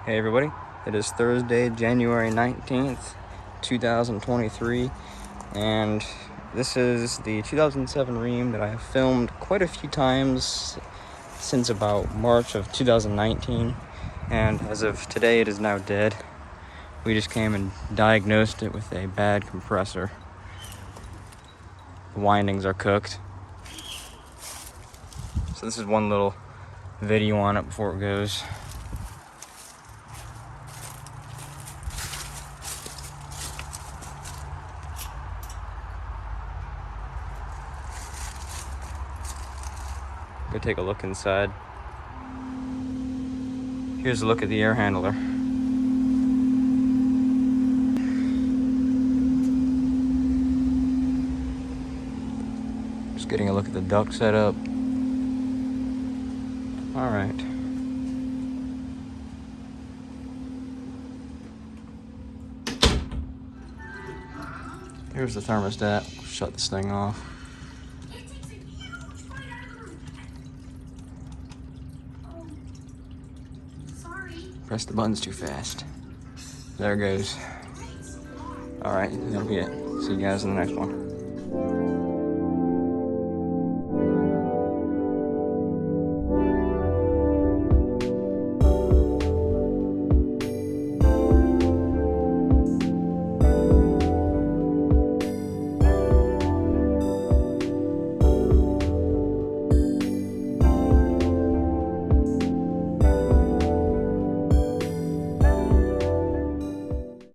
Hey everybody, it is Thursday, January 19th, 2023, and this is the 2007 Rheem that I have filmed quite a few times since about March of 2019, and as of today it is now dead. We just came and diagnosed it with a bad compressor. The windings are cooked. So this is one little video on it before it goes. Go take a look inside. Here's a look at the air handler. Just getting a look at the duct setup. All right. Here's the thermostat. Shut this thing off. Press the buttons too fast. There it goes. All right, that'll be it. See you guys in the next one.